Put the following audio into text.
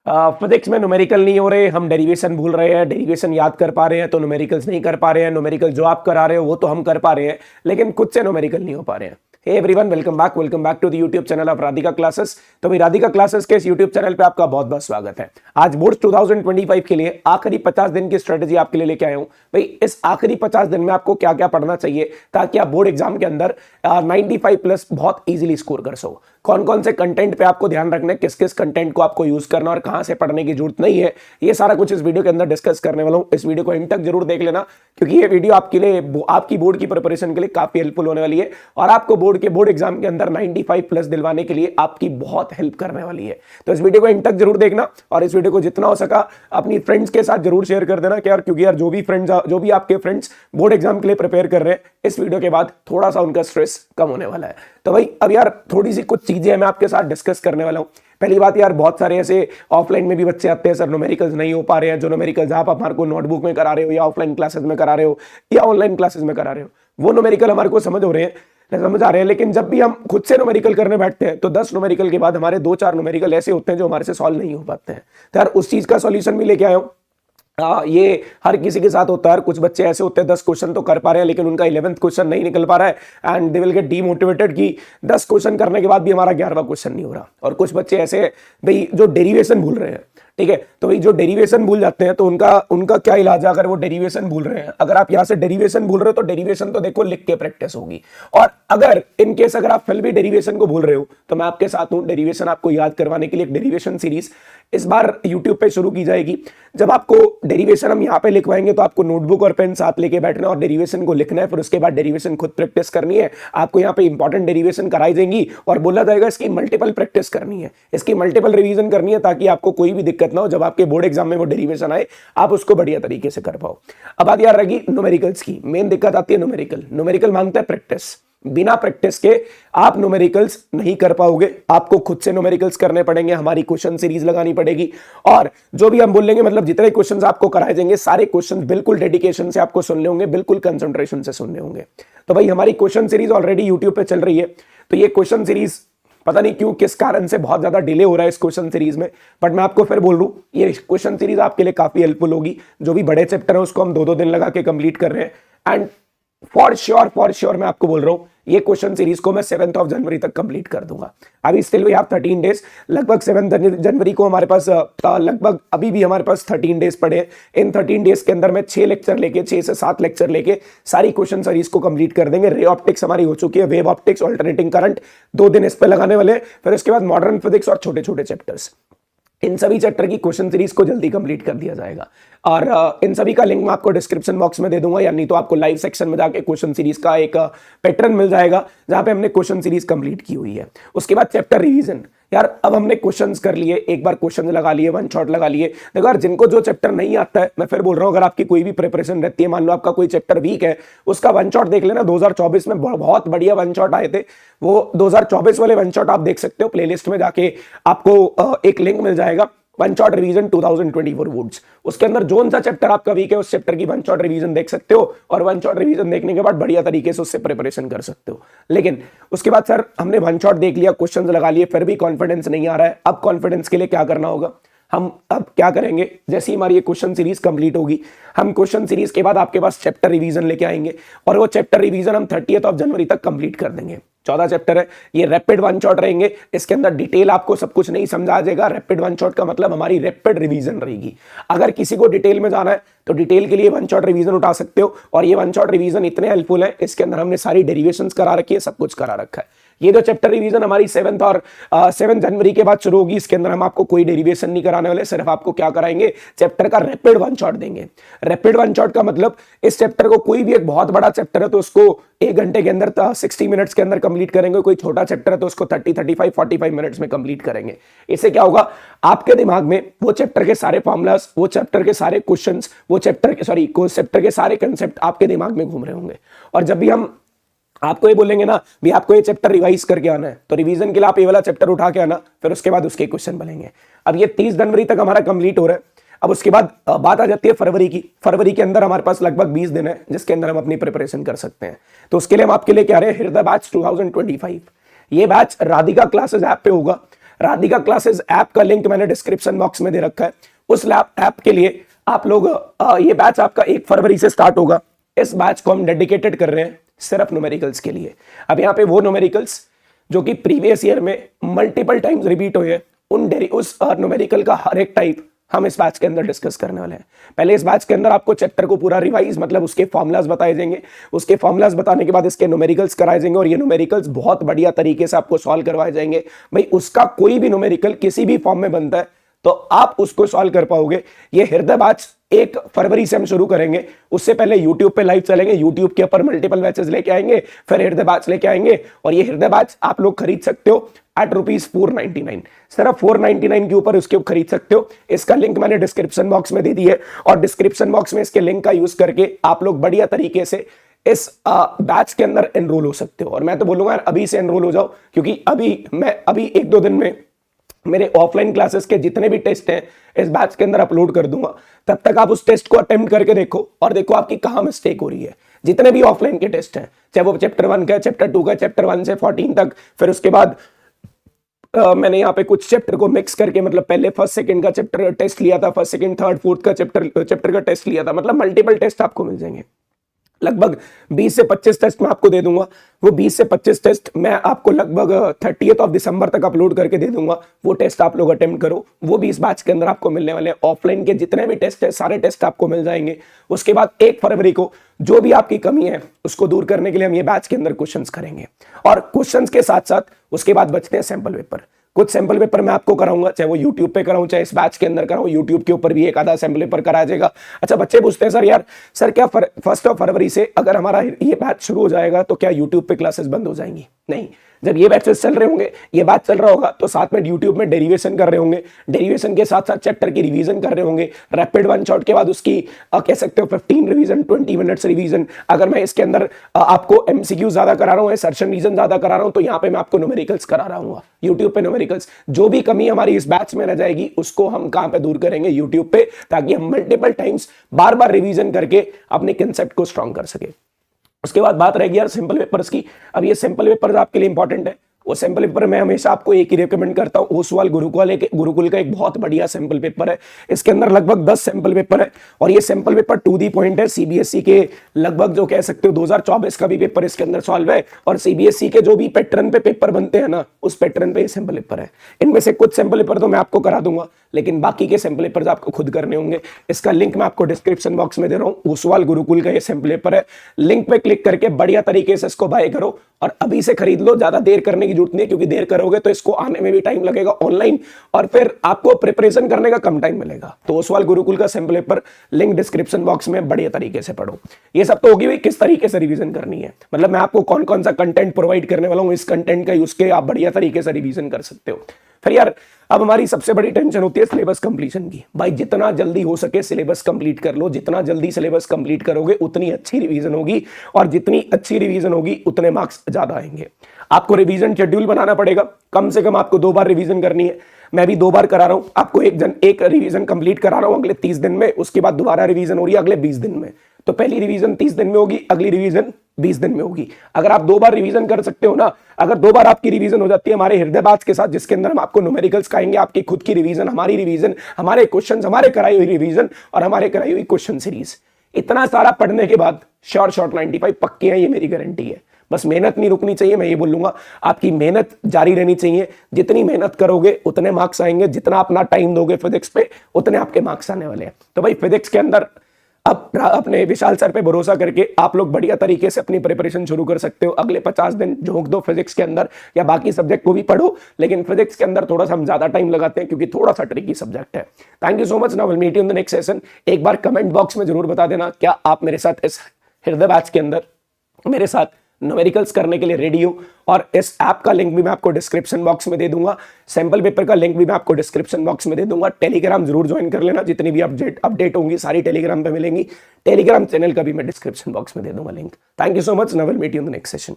Physics में numerical नहीं हो रहे, हम डेरिवेशन भूल रहे हैं, डेरिवेशन याद कर पा रहे हैं तो न्यूमेरिकल्स नहीं कर पा रहे हैं, न्यूमेरिकल जो आप करा रहे हो वो तो हम कर पा रहे हैं लेकिन खुद से न्यूमेरिकल नहीं हो पा रहे हैं। Hey everyone, welcome back to the YouTube channel of Radhika classes. तो भाई राधिका क्लासेस के इस यूट्यूब चैनल पे आपका बहुत बहुत स्वागत है। आज बोर्ड 2025 के लिए आखिरी 50 दिन की स्ट्रेटेजी आपके लिए लेके आया हूं। भाई इस आखिरी 50 दिन में आपको क्या क्या पढ़ना चाहिए ताकि आप बोर्ड एग्जाम के अंदर 95 प्लस बहुत इजीली स्कोर कर सको। कौन कौन से कंटेंट पे आपको ध्यान रखना है, किस किस कंटेंट को आपको यूज करना और कहां से पढ़ने की जरूरत नहीं है, ये सारा कुछ इस वीडियो के अंदर डिस्कस करने वाला हूं। इस वीडियो को एंड तक जरूर देख लेना क्योंकि ये वीडियो आपके लिए, आपकी बोर्ड की प्रिपरेशन के लिए काफी हेल्पफुल होने वाली है और आपको बोर्ड एग्जाम के अंदर 95 प्लस दिलवाने के लिए आपकी बहुत हेल्प करने वाली है। तो इस वीडियो को एंड तक जरूर देखना और इस वीडियो को जितना हो सका अपनी फ्रेंड्स के साथ जरूर शेयर कर देना यार, क्योंकि यार जो भी आपके फ्रेंड्स बोर्ड एग्जाम के लिए प्रिपेयर कर रहे हैं, इस वीडियो के बाद थोड़ा सा उनका स्ट्रेस कम होने वाला है। तो भाई अब यार थोड़ी सी कुछ चीजें मैं आपके साथ डिस्कस करने वाला हूं। पहली बात यार, बहुत सारे ऐसे ऑफलाइन में भी बच्चे आते हैं, सर न्यूमेरिकल्स नहीं हो पा रहे हैं। जो न्यूमेरिकल्स आप हमारे को नोटबुक में करा रहे हो या ऑफलाइन क्लासेस में करा रहे हो या ऑनलाइन क्लासेस में करा रहे हो, वो न्यूमेरिकल हमारे को समझ आ रहे हैं, लेकिन जब भी हम खुद से न्यूमेरिकल करने बैठते हैं तो 10 न्यूमेरिकल के बाद हमारे 2-4 न्यूमेरिकल ऐसे होते हैं जो हमारे से सॉल्व नहीं हो पाते हैं। तो यार उस चीज का सॉल्यूशन भी लेके आया हूं। ये हर किसी के साथ होता है। कुछ बच्चे ऐसे होते हैं 10 क्वेश्चन तो कर पा रहे हैं लेकिन उनका 11th क्वेश्चन नहीं निकल पा रहा है and they will get demotivated कि 10 क्वेश्चन करने के बाद भी हमारा 11वां क्वेश्चन नहीं हो रहा। और कुछ बच्चे ऐसे भाई जो डेरिवेशन भूल रहे हैं, ठीक है, तो भाई जो डेरिवेशन भूल जाते हैं तो उनका क्या इलाज है। अगर वो डेरिवेशन भूल रहे हैं, अगर आप यहां से डेरिवेशन भूल रहे हो तो डेरिवेशन तो देखो लिख के प्रैक्टिस होगी। और अगर इनकेस अगर आप फिर भी डेरिवेशन को भूल रहे हो तो मैं आपके साथ हूं। डेरिवेशन आपको याद करवाने के लिए एक डेरिवेशन सीरीज इस बार YouTube पे शुरू की जाएगी। जब आपको डेरिवेशन हम यहाँ पे लिखवाएंगे तो आपको नोटबुक और पेन साथ लेके बैठना और डेरिवेशन को लिखना है। फिर उसके बाद डेरिवेशन खुद प्रैक्टिस करनी है। आपको यहाँ पे इंपॉर्टेंट डेरिवेशन कराई जाएंगी और बोला जाएगा इसकी मल्टीपल प्रैक्टिस करनी है, इसकी मल्टीपल रिवीजन करनी है ताकि आपको कोई भी दिक्कत ना हो। जब आपके बोर्ड एग्जाम में वो डेरिवेशन आए आप उसको बढ़िया तरीके से कर पाओ। अब बात यार रहेगी न्यूमेरिकल्स की। मेन दिक्कत आती है न्यूमेरिकल मांगता है प्रैक्टिस। बिना प्रैक्टिस के आप न्यूमेरिकल्स नहीं कर पाओगे। आपको खुद से न्यूमेरिकल्स करने पड़ेंगे, हमारी क्वेश्चन सीरीज लगानी पड़ेगी और जो भी हम बोलेंगे, मतलब जितने क्वेश्चंस आपको कराए जाएंगे सारे क्वेश्चंस बिल्कुल डेडिकेशन से आपको सुनने होंगे, बिल्कुल कंसंट्रेशन से सुनने होंगे। तो भाई हमारी क्वेश्चन सीरीज ऑलरेडी यूट्यूब पे चल रही है। तो ये क्वेश्चन सीरीज पता नहीं क्यों, किस कारण से बहुत ज्यादा डिले हो रहा है इस क्वेश्चन सीरीज में, बट मैं आपको फिर बोल रहा हूं ये क्वेश्चन सीरीज आपके लिए काफी हेल्पफुल होगी। जो भी बड़े चैप्टर है उसको हम 2-2 दिन लगा के कंप्लीट कर रहे हैं एंड फॉर श्योर मैं आपको बोल रहा हूं ये क्वेश्चन सीरीज को मैं 7th ऑफ जनवरी तक कंप्लीट कर दूंगा। अभी स्टिल वी हैव 13 डेज। लगभग 7 जनवरी को हमारे पास लगभग अभी भी हमारे पास 13 डेज पड़े हैं। इन 13 डेज के अंदर मैं 6 से 7 लेक्चर लेके सारी क्वेश्चन सीरीज को कंप्लीट कर देंगे। रे ऑप्टिक्स हमारी हो चुकी है, वेव ऑप्टिक्स, अल्टरनेटिंग करंट 2 दिन इस पे लगाने वाले। फिर उसके बाद मॉडर्न फिजिक्स और छोटे छोटे चैप्टर्स, इन सभी चैप्टर की क्वेश्चन सीरीज को जल्दी कंप्लीट कर दिया जाएगा। और इन सभी का लिंक मैं आपको डिस्क्रिप्शन बॉक्स में दे दूंगा, या नहीं तो आपको लाइव सेक्शन में जाके क्वेश्चन सीरीज का एक पैटर्न मिल जाएगा जहां पे हमने क्वेश्चन सीरीज कंप्लीट की हुई है। उसके बाद चैप्टर रिवीजन। यार अब हमने क्वेश्चंस कर लिए, एक बार क्वेश्चन लगा लिए, वन शॉट लगा लिए। देखो यार, जिनको जो चैप्टर नहीं आता है, मैं फिर बोल रहा हूं, अगर आपकी कोई भी प्रिपरेशन रहती है, मान लो आपका कोई चैप्टर वीक है, उसका वन शॉट देख लेना। 2024 में बहुत बढ़िया वन शॉट आए थे, वो 2024 वाले वन शॉट आप देख सकते हो। प्लेलिस्ट में जाके आपको एक लिंक मिल जाएगा, वन शॉट रिवीजन 2024 वुड्स। उसके अंदर जोन सा चैप्टर आपका वीक है उस चैप्टर की वन शॉट रिवीजन देख सकते हो और वन शॉट रिवीजन देखने के बाद बढ़िया तरीके से उससे प्रिपरेशन कर सकते हो। लेकिन उसके बाद सर हमने वन शॉट देख लिया, क्वेश्चंस लगा लिए, फिर भी कॉन्फिडेंस नहीं आ रहा है। अब कॉन्फिडेंस के लिए क्या करना होगा, हम अब क्या करेंगे, जैसे ही हमारी ये क्वेश्चन सीरीज कंप्लीट होगी, हम क्वेश्चन सीरीज के बाद आपके पास चैप्टर रिवीजन लेके आएंगे और वो चैप्टर रिवीजन हम 30th ऑफ जनवरी तक कंप्लीट कर देंगे। 14 चैप्टर है, ये रैपिड वन शॉट रहेंगे। इसके अंदर डिटेल आपको सब कुछ नहीं समझा आ जाएगा। रैपिड वन शॉट का मतलब हमारी रैपिड रिवीजन रहेगी। अगर किसी को डिटेल में जाना है तो डिटेल के लिए वन शॉट रिवीजन उठा सकते हो और ये वन शॉट रिवीजन इतने हेल्पफुल है, इसके अंदर हमने सारी डेरिवेशंस करा रखी है, सब कुछ करा रखा है। ये जो चैप्टर रिवीजन हमारी 7 जनवरी के बाद शुरू होगी, इसके अंदर हम आपको कोई डेरिवेशन नहीं कराने वाले, सिर्फ आपको क्या कराएंगे, चैप्टर का रैपिड वन शॉट देंगे। रैपिड वन शॉट का मतलब इस चैप्टर को, कोई भी एक बहुत बड़ा चैप्टर है तो उसको 1 घंटे के अंदर 60 मिनट्स के अंदर कंप्लीट करेंगे। कोई छोटा चैप्टर है तो उसको 45 मिनट्स में कंप्लीट करेंगे। इससे क्या होगा, आपके दिमाग में वो चैप्टर के सारे फॉर्मुलास, वो चैप्टर के सारे क्वेश्चंस, वो चैप्टर के सारे कंसेप्ट आपके दिमाग में घूम रहे होंगे। और जब भी हम आपको ये बोलेंगे ना भी आपको ये चैप्टर रिवाइज करके आना है, तो रिवीजन के लिए आप ये वाला चैप्टर उठा के आना, फिर उसके बाद उसके क्वेश्चन बनेंगे। अब ये 30 जनवरी तक हमारा कंप्लीट हो रहा है। अब उसके बाद बात आ जाती है फरवरी की। फरवरी के अंदर हमारे पास लगभग 20 दिन है जिसके अंदर हम अपनी प्रिपरेशन कर सकते हैं। तो उसके लिए हम आपके लिए क्या रहे, हृदय बैच 2025। ये बैच राधिका क्लासेस ऐप पे होगा। राधिका क्लासेस ऐप का लिंक मैंने डिस्क्रिप्शन बॉक्स में दे रखा है। उस ऐप के लिए आप लोग ये बैच आपका 1 फरवरी से स्टार्ट होगा। इस बैच को हम डेडिकेटेड कर रहे हैं सिर्फ न्यूमेरिकल्स के लिए। अब यहाँ पे वो न्यूमेरिकल्स जो कि प्रीवियस ईयर में मल्टीपल टाइम्स रिपीट हुए हैं, उस न्यूमेरिकल का हर एक टाइप हम इस बैच के अंदर डिस्कस करने वाले हैं। पहले इस बैच के अंदर आपको चैप्टर को पूरा रिवाइज, मतलब उसके फॉर्मुलाज बताए जाएंगे। उसके फॉर्मुलाज बताने के बाद इसके न्यूमेरिकल्स कराए जाएंगे और ये न्यूमेरिकल्स बहुत बढ़िया तरीके से आपको सॉल्व करवाए जाएंगे। भाई उसका कोई भी न्यूमेरिकल किसी भी फॉर्म में बनता है तो आप उसको सॉल्व कर पाओगे। ये हृदय बैच 1 फरवरी से हम शुरू करेंगे। उससे पहले YouTube पे लाइव चलेंगे, YouTube के ऊपर मल्टीपल बैचेस लेके आएंगे, फिर हृदय बैच लेके आएंगे। और ये हृदय बैच आप लोग खरीद सकते हो एट ₹499, सिर्फ 499 के ऊपर उसके खरीद सकते हो। इसका लिंक मैंने डिस्क्रिप्शन बॉक्स में दे दी है और डिस्क्रिप्शन बॉक्स में इसके लिंक का यूज करके आप लोग बढ़िया तरीके से इस बैच के अंदर एनरोल हो सकते हो। और मैं तो बोलूंगा यार अभी से एनरोल हो जाओ, क्योंकि अभी 1-2 दिन में मेरे ऑफलाइन क्लासेस के जितने भी टेस्ट हैं इस बैच के अंदर अपलोड कर दूंगा। तब तक आप उस टेस्ट को अटेम्प्ट करके देखो और देखो आपकी कहां मिस्टेक हो रही है। जितने भी ऑफलाइन के टेस्ट हैं, चाहे वो चैप्टर 1 का, चैप्टर 2 का, चैप्टर 1 से 14 तक, फिर उसके बाद मैंने यहाँ पे कुछ चैप्टर को मिक्स करके, मतलब पहले फर्स्ट सेकंड का चैप्टर टेस्ट लिया था, फर्स्ट सेकंड थर्ड फोर्थ का चैप्टर का टेस्ट लिया था, मतलब मल्टीपल टेस्ट आपको मिल जाएंगे। लगभग 20 से 25 टेस्ट मैं आपको दे दूंगा। वो 20 से 25 टेस्ट मैं आपको लगभग 30 दिसंबर तक अपलोड करके दे दूंगा। वो टेस्ट आप लोग अटेम्प्ट करो, वो भी इस बैच के अंदर आपको मिलने वाले हैं। ऑफलाइन के जितने भी टेस्ट है सारे टेस्ट आपको मिल जाएंगे। उसके बाद 1 फरवरी को जो भी आपकी कमी है उसको दूर करने के लिए हम ये बैच के अंदर क्वेश्चंस करेंगे। और क्वेश्चंस के साथ साथ उसके बाद बचते हैं सैंपल पेपर। कुछ सैंपल पेपर मैं आपको कराऊंगा, चाहे वो YouTube पे कराऊं चाहे इस बैच के अंदर कराऊं। YouTube के ऊपर भी एक आधा सैंपल पेपर कराया जाएगा। अच्छा, बच्चे पूछते हैं सर क्या 1 फरवरी से अगर हमारा ये बैच शुरू हो जाएगा तो क्या YouTube पे क्लासेस बंद हो जाएंगी? नहीं, जब ये बैचेस चल रहे होंगे, ये बैच चल रहा होगा तो साथ में YouTube में डेरिवेशन कर रहे होंगे, डेरिवेशन के साथ साथ चैप्टर की रिवीजन कर रहे होंगे। रैपिड वन शॉट के बाद उसकी कह सकते हो 15 रिवीजन, 20 मिनट्स रिवीजन। अगर मैं इसके अंदर आपको MCQ ज्यादा करा रहा हूँ, सर्शन रीजन ज्यादा करा रहा हूँ, तो यहाँ पे मैं आपको न्यूमेरिकल्स करा रहा हूँ YouTube पे न्यूमेरिकल्स। जो भी कमी हमारी इस बैच में रह जाएगी उसको हम कहाँ पे दूर करेंगे? YouTube पे, ताकि हम मल्टीपल टाइम्स बार बार रिवीजन करके अपने कंसेप्ट को स्ट्रॉन्ग कर सके। उसके बाद बात रहेगी यार सिंपल पेपर्स की। अब ये सिंपल पेपर्स आपके लिए इंपॉर्टेंट है। वो सैंपल पेपर मैं हमेशा आपको एक ही रिकमेंड करता हूँ, ओसवाल गुरुकुल का एक बहुत बढ़िया सैंपल पेपर है। इसके अंदर लगभग 10 सैंपल पेपर है और ये sample paper to the point है। CBSE के लगभग जो कह सकते हो 2024 का भी पेपर इसके अंदर सॉल्व है और CBSE के जो भी पैटर्न पे पेपर बनते हैं ना, उस पैटर्न पे ये सैंपल पेपर है। इनमें से कुछ सैंपल पेपर तो मैं आपको करा दूंगा, लेकिन बाकी के सैंपल पेपर आपको खुद करने होंगे। इसका लिंक मैं आपको डिस्क्रिप्शन बॉक्स में दे रहा हूँ। ओसवाल गुरुकुल का ये सैंपल पेपर है। लिंक पे क्लिक करके बढ़िया तरीके से इसको बाय करो और अभी से खरीद लो। ज्यादा देर करने की जरूरत नहीं है, क्योंकि देर करोगे तो इसको आने में भी टाइम लगेगा ऑनलाइन और फिर आपको प्रिपरेशन करने का कम टाइम मिलेगा। तो ओसवाल गुरुकुल का sample paper link description box में बढ़िया तरीके से पढ़ो। ये सब तो होगी भाई किस तरीके से रिवीजन करनी है, मतलब मैं आपको कौन कौन सा कंटेंट प्रोवाइड करने वाला हूं, इस कंटेंट का यूज के आप बढ़िया तरीके से रिवीजन कर सकते हो। फिर यार अब हमारी सबसे बड़ी टेंशन होती है सिलेबस कंप्लीशन की। भाई जितना जल्दी हो सके सिलेबस कंप्लीट कर लो। जितना जल्दी सिलेबस कंप्लीट करोगे उतनी अच्छी रिवीजन होगी और जितनी अच्छी रिवीजन होगी उतने मार्क्स ज्यादा आएंगे। आपको रिवीजन शेड्यूल बनाना पड़ेगा। कम से कम आपको 2 बार रिवीजन करनी है। मैं भी 2 बार करा रहा हूं आपको। एक रिवीजन कंप्लीट करा रहा हूं अगले 30 दिन में, उसके बाद दोबारा रिवीजन हो रही है अगले 20 दिन में। तो पहली रिवीजन 30 दिन में होगी, अगली रिवीजन 20 दिन में होगी। अगर आप 2 बार रिवीजन कर सकते हो ना, अगर 2 बार आपकी रिवीजन हो जाती है हमारे हृदय बैच के साथ, जिसके अंदर हम आपको न्यूमेरिकल्स कराएंगे, आपकी खुद की रिवीजन, हमारी रिवीजन, हमारे क्वेश्चंस, हमारे कराई हुई रिवीजन और हमारे कराई हुई क्वेश्चन सीरीज, इतना सारा पढ़ने के बाद शॉर्ट 95 पक्के हैं, ये मेरी गारंटी है। बस मेहनत नहीं रुकनी चाहिए, मैं ये बोलूंगा आपकी मेहनत जारी रहनी चाहिए। जितनी मेहनत करोगे उतने मार्क्स आएंगे, जितना अपना टाइम दोगे फिजिक्स पे उतने आपके मार्क्स आने वाले हैं। तो भाई फिजिक्स के अंदर अब अपने विशाल सर पे भरोसा करके आप लोग बढ़िया तरीके से अपनी प्रिपरेशन शुरू कर सकते हो। अगले 50 दिन झोंक दो फिजिक्स के अंदर, या बाकी सब्जेक्ट को भी पढ़ो, लेकिन फिजिक्स के अंदर थोड़ा सा हम ज्यादा टाइम लगाते हैं क्योंकि थोड़ा सा ट्रिकी सब्जेक्ट है। Thank you so much. Now will meet you in the next session. एक बार कमेंट बॉक्स में जरूर बता देना क्या आप मेरे साथ इस हृदय बैच के अंदर मेरे साथ न्यूमेरिकल्स करने के लिए रेडी हो। और इस ऐप का लिंक भी मैं आपको डिस्क्रिप्शन बॉक्स में दे दूंगा। सैंपल पेपर का लिंक भी मैं आपको डिस्क्रिप्शन बॉक्स में दे दूंगा। टेलीग्राम जरूर ज्वाइन कर लेना, जितनी भी अपडेट होंगी सारी टेलीग्राम पे मिलेंगी। टेलीग्राम चैनल का भी मैं डिस्क्रिप्शन बॉक्स में दे दूंगा link. Thank you so much. Now will meet you in the next session.